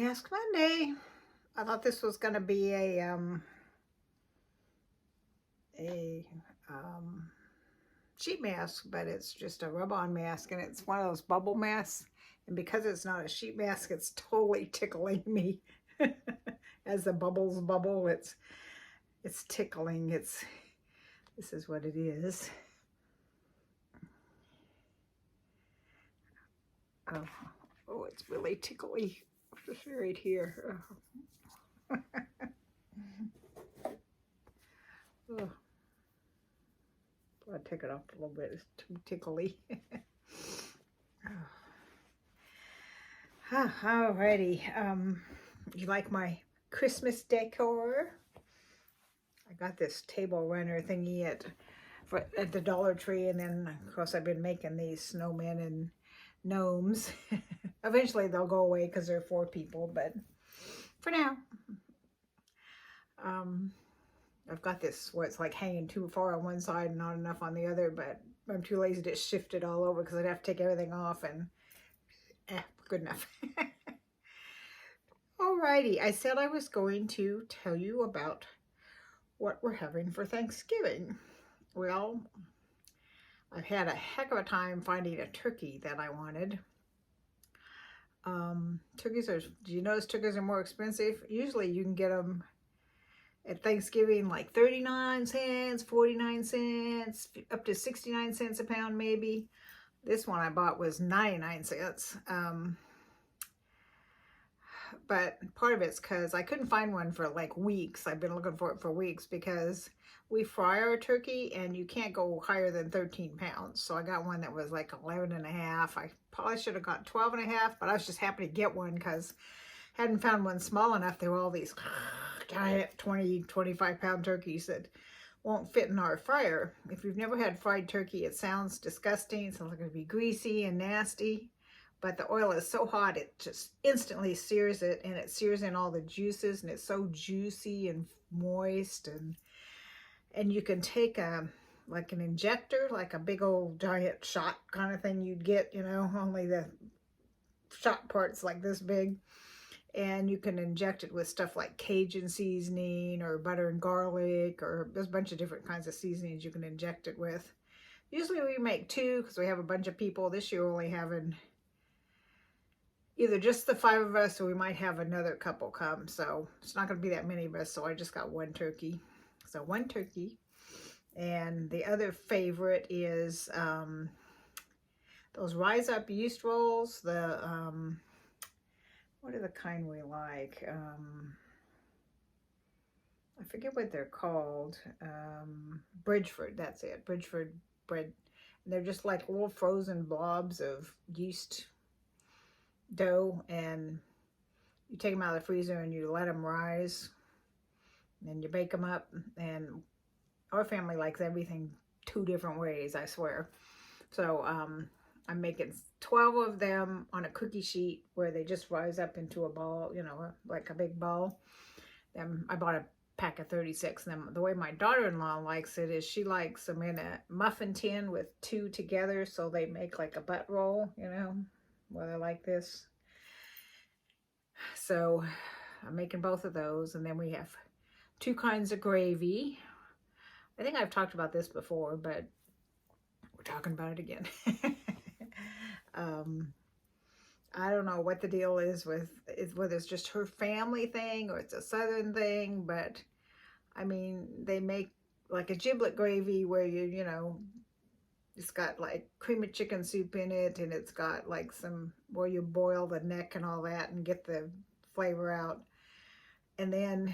Mask Monday. I thought this was going to be a sheet mask, but it's just a rub-on mask, and it's one of those bubble masks. And because it's not a sheet mask, it's totally tickling me. As the bubbles bubble, it's tickling. This is what it is. Oh, it's really tickly right here. Oh. Oh. I'll take it off a little bit. It's too tickly. Alrighty. You like my Christmas decor? I got this table runner thingy at the Dollar Tree, and then of course I've been making these snowmen and gnomes. Eventually they'll go away because they're 4 people, but for now, I've got this where it's like hanging too far on one side and not enough on the other, but I'm too lazy to shift it all over because I'd have to take everything off, and good enough. Alrighty, I said I was going to tell you about what we're having for Thanksgiving. Well, I've had a heck of a time finding a turkey that I wanted. Turkeys are, do you notice turkeys are more expensive? Usually you can get them at Thanksgiving like 39 cents, 49 cents, up to 69 cents a pound maybe. This one I bought was 99 cents. But part of it's because I couldn't find one for like weeks. I've been looking for it for weeks because we fry our turkey and you can't go higher than 13 pounds. So I got one that was like 11 and a half. I probably should have got 12 and a half, but I was just happy to get one because I hadn't found one small enough. There were all these giant 20, 25 pound turkeys that won't fit in our fryer. If you've never had fried turkey, it sounds disgusting. It sounds like it'd be greasy and nasty. But the oil is so hot, it just instantly sears it, and it sears in all the juices, and it's so juicy and moist. And you can take like an injector, like a big old giant shot kind of thing you'd get, you know, only the shot part's like this big. And you can inject it with stuff like Cajun seasoning or butter and garlic, or there's a bunch of different kinds of seasonings you can inject it with. Usually we make 2 because we have a bunch of people. This year we're only having either just the 5 of us, or we might have another couple come. So it's not going to be that many of us. So I just got 1 turkey. So 1 turkey. And the other favorite is those Rise Up yeast rolls. The, what are the kind we like? I forget what they're called. Bridgeford, that's it. Bridgeford bread. And they're just like little frozen blobs of yeast dough, and you take them out of the freezer and you let them rise, and then you bake them up. And our family likes everything 2 different ways, I swear. So I'm making 12 of them on a cookie sheet where they just rise up into a ball, you know, like a big ball. Then I bought a pack of 36. And then the way my daughter-in-law likes it is she likes them in a muffin tin with 2 together, so they make like a butt roll, you know, where they're like this. So I'm making both of those, and then we have 2 kinds of gravy. I think I've talked about this before, but we're talking about it again. I don't know what the deal is with whether it's just her family thing or it's a Southern thing, but I mean, they make like a giblet gravy where you know, it's got like cream of chicken soup in it, and it's got like some where you boil the neck and all that and get the flavor out. And then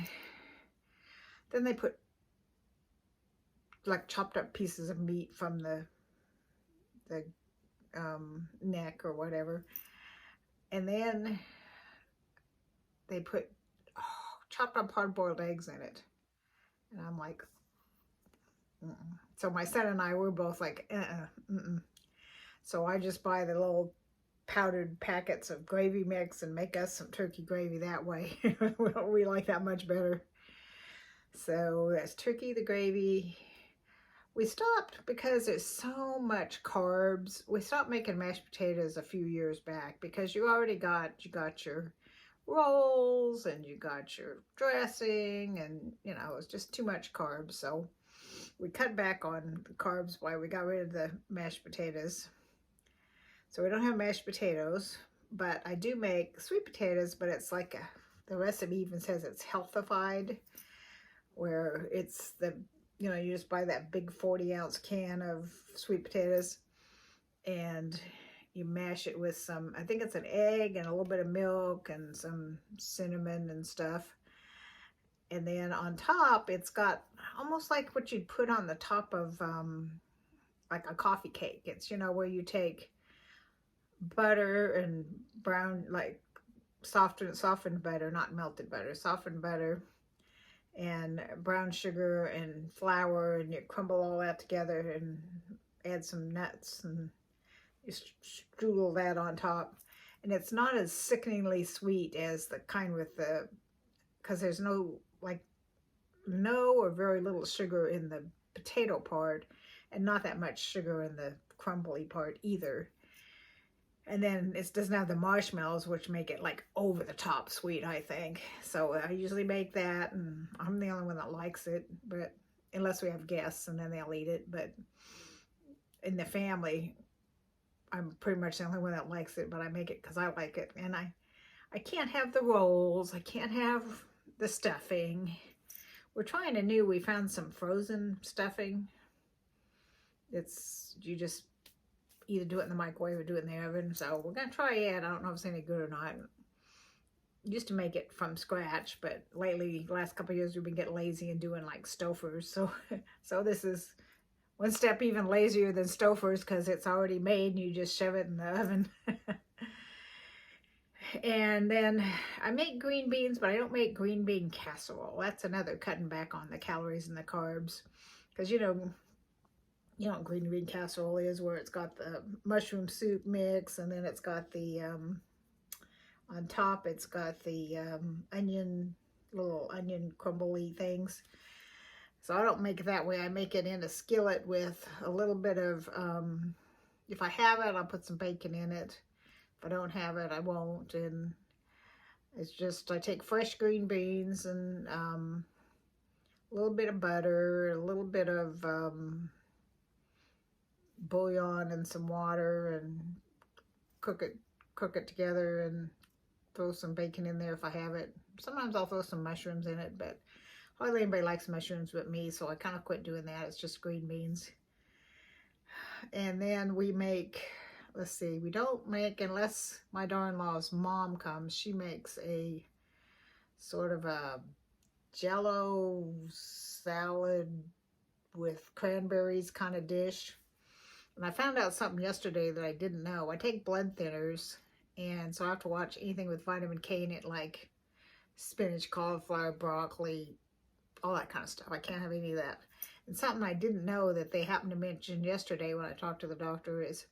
they put like chopped up pieces of meat from the neck or whatever. And then they put chopped up hard-boiled eggs in it. And I'm like, So my son and I were both like, So I just buy the little powdered packets of gravy mix and make us some turkey gravy that way. We like that much better. So that's turkey, the gravy. We stopped because there's so much carbs. We stopped making mashed potatoes a few years back because you got your rolls, and you got your dressing, and you know, it's just too much carbs. So we cut back on the carbs while we got rid of the mashed potatoes. So we don't have mashed potatoes, but I do make sweet potatoes, but it's like the recipe even says it's healthified, where it's you just buy that big 40-ounce can of sweet potatoes and you mash it with some, I think it's an egg and a little bit of milk and some cinnamon and stuff. And then on top, it's got almost like what you'd put on the top of like a coffee cake. It's, where you take butter and brown, like softened butter, not melted butter, softened butter and brown sugar and flour, and you crumble all that together and add some nuts and you strudel that on top. And it's not as sickeningly sweet as the kind with because there's no or very little sugar in the potato part, and not that much sugar in the crumbly part either. And then it doesn't have the marshmallows, which make it like over the top sweet, I think. So I usually make that, and I'm the only one that likes it, but unless we have guests, and then they'll eat it. But in the family, I'm pretty much the only one that likes it, but I make it because I like it. And I can't have the rolls. I can't have the stuffing. We're trying we found some frozen stuffing. You just either do it in the microwave or do it in the oven. So we're going to try it. I don't know if it's any good or not. Used to make it from scratch, but lately, last couple of years, we've been getting lazy and doing like Stouffer's. So this is one step even lazier than Stouffer's because it's already made and you just shove it in the oven. And then I make green beans, but I don't make green bean casserole. That's another cutting back on the calories and the carbs. Because, you know what green bean casserole is, where it's got the mushroom soup mix, and then it's got the, on top, it's got the little onion crumbly things. So I don't make it that way. I make it in a skillet with a little bit of, if I have it, I'll put some bacon in it. If I don't have it, I won't. And it's just, I take fresh green beans and a little bit of butter, a little bit of bouillon and some water, and cook it together, and throw some bacon in there if I have it. Sometimes I'll throw some mushrooms in it, but hardly anybody likes mushrooms but me, so I kind of quit doing that. It's just green beans. And then we make, let's see, we don't make, unless my daughter-in-law's mom comes, she makes a sort of a jello salad with cranberries kind of dish. And I found out something yesterday that I didn't know. I take blood thinners, and so I have to watch anything with vitamin K in it, like spinach, cauliflower, broccoli, all that kind of stuff. I can't have any of that. And something I didn't know that they happened to mention yesterday when I talked to the doctor is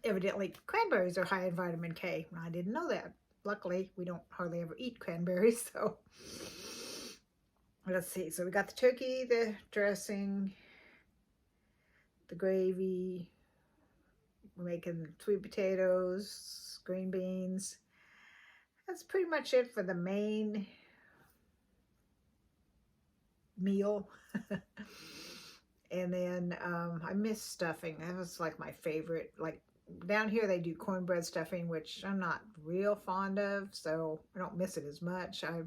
evidently cranberries are high in vitamin K. I didn't know that. Luckily, we don't hardly ever eat cranberries, so let's see. So we got the turkey, the dressing, the gravy. We're making sweet potatoes, green beans. That's pretty much it for the main meal. And then I miss stuffing. That was like my favorite. Like down here they do cornbread stuffing, which I'm not real fond of, so I don't miss it as much. I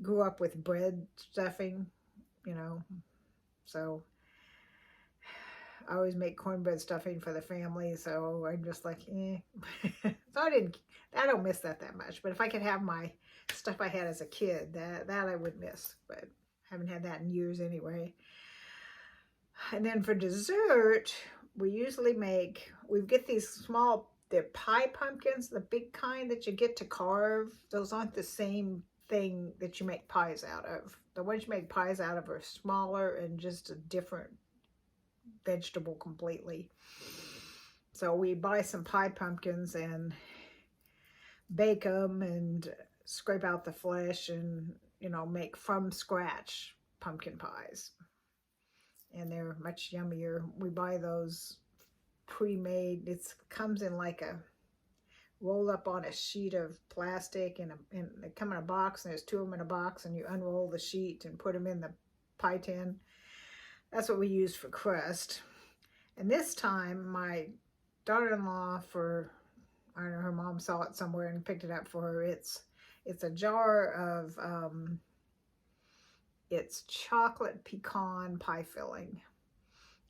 grew up with bread stuffing, so I always make cornbread stuffing for the family, so I'm just like, eh. So I don't miss that much. But if I could have my stuff I had as a kid, that I would miss. But I haven't had that in years anyway. And then for dessert, we usually we get these they're pie pumpkins, the big kind that you get to carve. Those aren't the same thing that you make pies out of. The ones you make pies out of are smaller and just a different vegetable completely. So we buy some pie pumpkins and bake them and scrape out the flesh and, make from scratch pumpkin pies. And they're much yummier. We buy those pre-made. It comes in like a rolled up on a sheet of plastic, and they come in a box, and there's two of them in a box, and you unroll the sheet and put them in the pie tin. That's what we used for crust. And this time my daughter-in-law, for I don't know, her mom saw it somewhere and picked it up for her. It's a jar of it's chocolate pecan pie filling.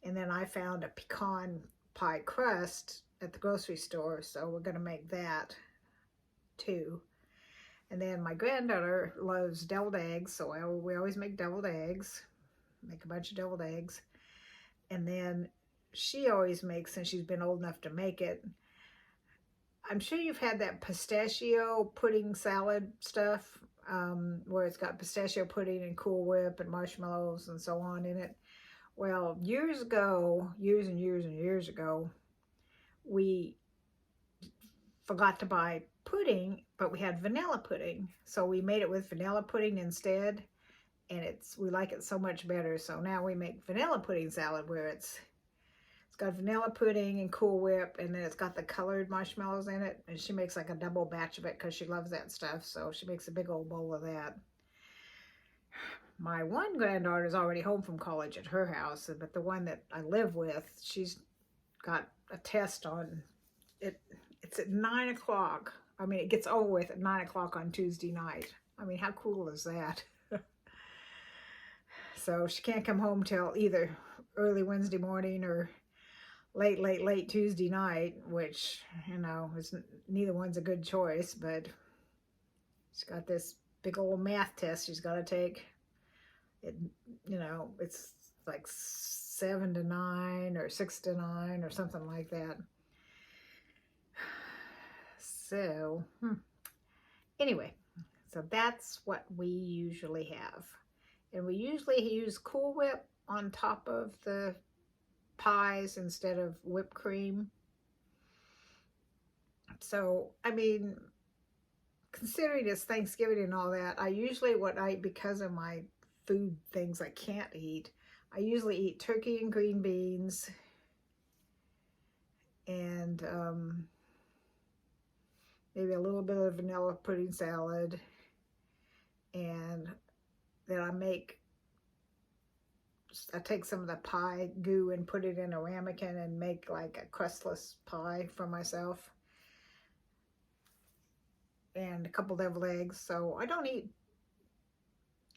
And then I found a pecan pie crust at the grocery store, so we're going to make that too. And then my granddaughter loves deviled eggs, so we always make deviled eggs, make a bunch of deviled eggs. And then she always makes, since she's been old enough to make it, I'm sure you've had that pistachio pudding salad stuff, where it's got pistachio pudding and Cool Whip and marshmallows and so on in it. Well, years ago, years and years ago, we forgot to buy pudding, but we had vanilla pudding. So we made it with vanilla pudding instead, and we like it so much better. So now we make vanilla pudding salad, where it's got vanilla pudding and Cool Whip, and then it's got the colored marshmallows in it. And she makes like a double batch of it because she loves that stuff. So she makes a big old bowl of that. My one granddaughter is already home from college at her house, but the one that I live with, she's got a test on it. It's at 9 o'clock. I mean, it gets over with at 9 o'clock on Tuesday night. I mean, how cool is that? So she can't come home till either early Wednesday morning or late Tuesday night, which, you know, neither one's a good choice, but she's got this big old math test she's got to take. It, you know, it's like 7 to 9 or 6 to 9 or something like that. So, anyway, so that's what we usually have. And we usually use Cool Whip on top of the pies instead of whipped cream. So, I mean, considering it's Thanksgiving and all that, because of my food things I can't eat, I usually eat turkey and green beans and maybe a little bit of vanilla pudding salad, and then I take some of the pie goo and put it in a ramekin and make like a crustless pie for myself, and a couple deviled eggs. So I don't eat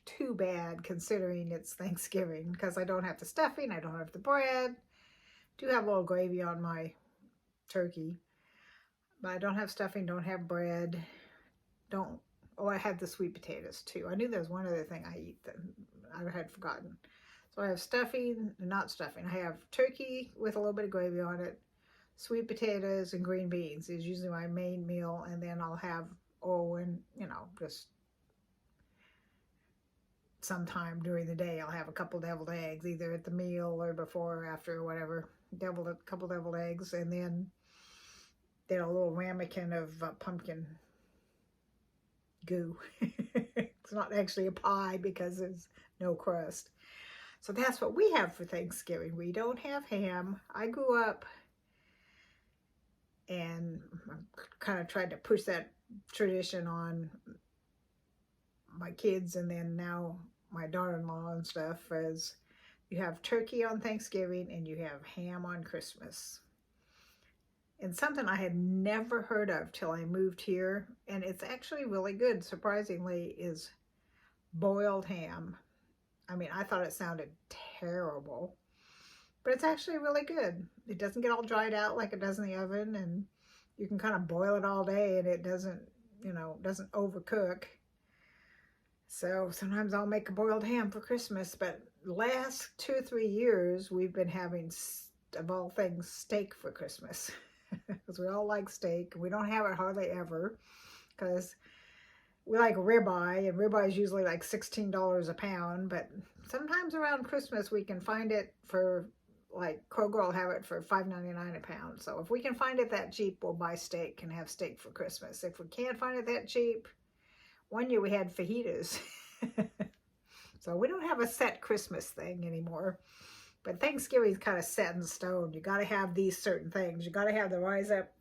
too bad considering it's Thanksgiving, because I don't have the stuffing, I don't have the bread. Do have a little gravy on my turkey, but I don't have stuffing, don't have bread, I had the sweet potatoes too. I knew there was one other thing I eat that I had forgotten. So I have stuffing, not stuffing. I have turkey with a little bit of gravy on it, sweet potatoes, and green beans is usually my main meal. And then I'll have, just sometime during the day, I'll have a couple deviled eggs, either at the meal or before or after or whatever. A couple deviled eggs, and then a little ramekin of pumpkin goo. It's not actually a pie because there's no crust. So that's what we have for Thanksgiving. We don't have ham. I grew up and kind of tried to push that tradition on my kids, and then now my daughter-in-law and stuff, as you have turkey on Thanksgiving and you have ham on Christmas. And something I had never heard of till I moved here, and it's actually really good, surprisingly, is boiled ham. I mean, I thought it sounded terrible, but it's actually really good. It doesn't get all dried out like it does in the oven, and you can kind of boil it all day and it doesn't overcook. So sometimes I'll make a boiled ham for Christmas, but last 2 or 3 years we've been having, of all things, steak for Christmas. Because we all like steak. We don't have it hardly ever because we like ribeye, and ribeye is usually like $16 a pound, but sometimes around Christmas we can find it for, like, Kroger will have it for $5.99 a pound. So if we can find it that cheap, we'll buy steak and have steak for Christmas. If we can't find it that cheap, one year we had fajitas. So we don't have a set Christmas thing anymore. But Thanksgiving's kind of set in stone. You got to have these certain things. You got to have the rise up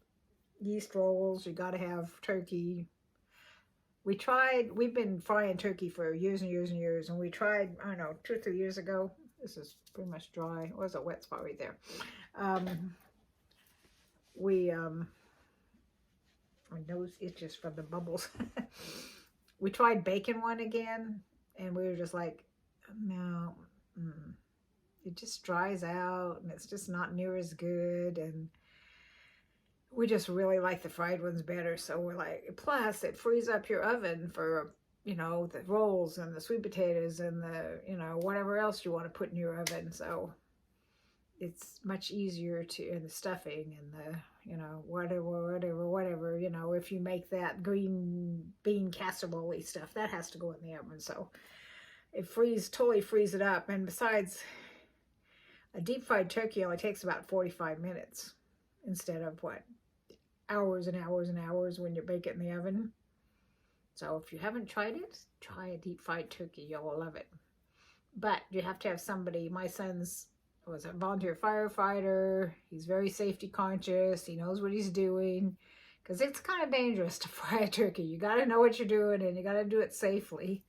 yeast rolls. You got to have turkey. We've been frying turkey for years and years and years, and we tried, I don't know, 2 or 3 years ago. This is pretty much dry. It was a wet spot right there. Um, we, my nose itches from the bubbles. We tried bacon one again, and we were just like, no, it just dries out, and it's just not near as good, and we just really like the fried ones better. So we're like, plus it frees up your oven for, you know, the rolls and the sweet potatoes and the, you know, whatever else you want to put in your oven. So it's much easier to, and the stuffing and the, you know, whatever, you know, if you make that green bean casserole stuff, that has to go in the oven. So it totally frees it up. And besides, a deep fried turkey only takes about 45 minutes instead of what, hours and hours and hours when you bake it in the oven. So if you haven't tried it, try a deep fried turkey. You'll love it. But you have to have somebody. My son's was a volunteer firefighter. He's very safety conscious. He knows what he's doing, because it's kind of dangerous to fry a turkey. You got to know what you're doing, and you got to do it safely.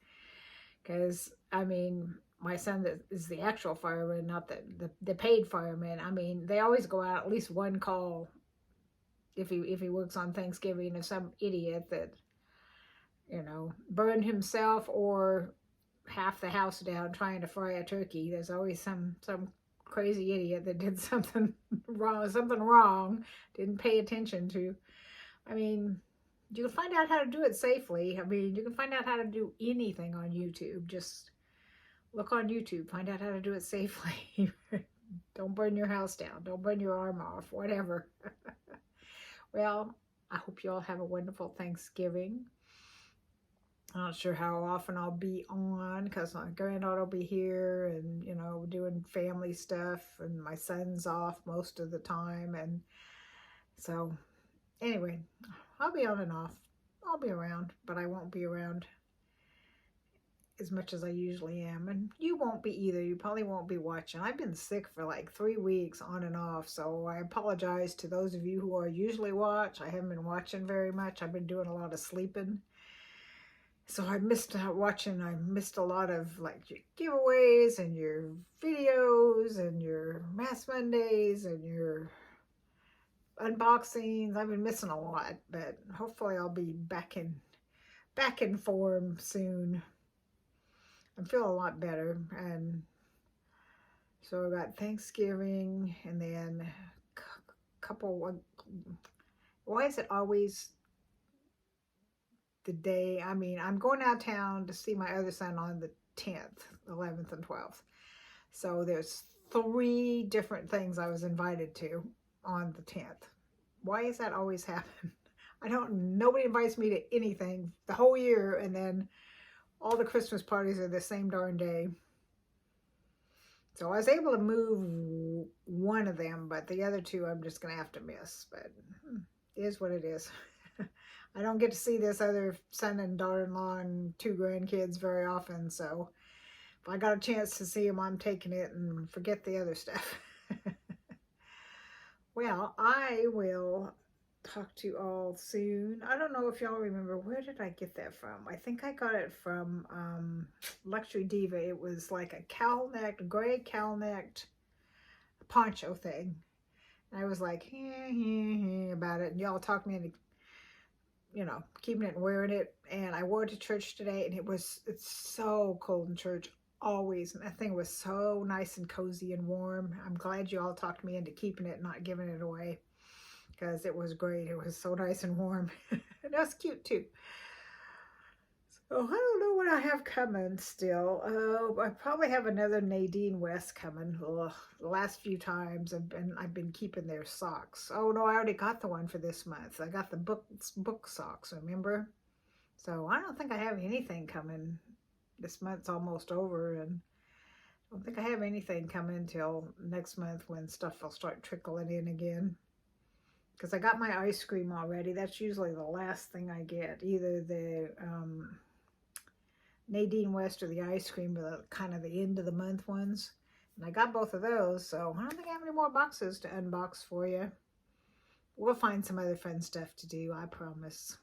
Because, I mean, my son that is the actual fireman, not the paid fireman. I mean, they always go out at least one call if he works on Thanksgiving, of some idiot that, you know, burned himself or half the house down trying to fry a turkey. There's always some crazy idiot that did something wrong, didn't pay attention to. I mean, you can find out how to do it safely. I mean, you can find out how to do anything on YouTube. Just look on YouTube, find out how to do it safely. Don't burn your house down. Don't burn your arm off, whatever. Well, I hope you all have a wonderful Thanksgiving. I'm not sure how often I'll be on, because my granddaughter will be here and, you know, doing family stuff, and my son's off most of the time. And so anyway, I'll be on and off. I'll be around, but I won't be around as much as I usually am. And you won't be either. You probably won't be watching. I've been sick for like 3 weeks on and off, so I apologize to those of you who are usually watch. I haven't been watching very much. I've been doing a lot of sleeping. So I missed out watching. I missed a lot of like your giveaways and your videos and your Mass Mondays and your unboxings. I've been missing a lot, but hopefully I'll be back in form soon. I'm feeling a lot better. And so I got Thanksgiving, and then why is it always the day? I mean, I'm going out of town to see my other son on the 10th, 11th, and 12th. So there's 3 different things I was invited to on the 10th. Why does that always happen? Nobody invites me to anything the whole year, and then all the Christmas parties are the same darn day. So I was able to move one of them, but the other 2 I'm just going to have to miss. But it is what it is. I don't get to see this other son and daughter-in-law and 2 grandkids very often, so if I got a chance to see them, I'm taking it, and forget the other stuff. Well, I will talk to you all soon. I don't know if y'all remember, where did I get that from? I think I got it from Luxury Diva. It was like a gray cowl-necked poncho thing. And I was like, about it, and y'all talked me into, you know, keeping it and wearing it. And I wore it to church today, and it's so cold in church always, and that thing was so nice and cozy and warm. I'm glad you all talked me into keeping it, not giving it away, because it was great. It was so nice and warm. And that's cute too. So I don't know what I have coming still. I probably have another Nadine West coming. Ugh, the last few times I've been keeping their socks. Oh no, I already got the one for this month. I got the book socks, remember? So I don't think I have anything coming. This month's almost over, and I don't think I have anything coming till next month, when stuff will start trickling in again. Because I got my ice cream already. That's usually the last thing I get. Either the Nadine West or the ice cream, are kind of the end of the month ones. And I got both of those, so I don't think I have any more boxes to unbox for you. we'll find some other fun stuff to do, I promise.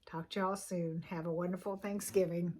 Talk to y'all soon. Have a wonderful Thanksgiving.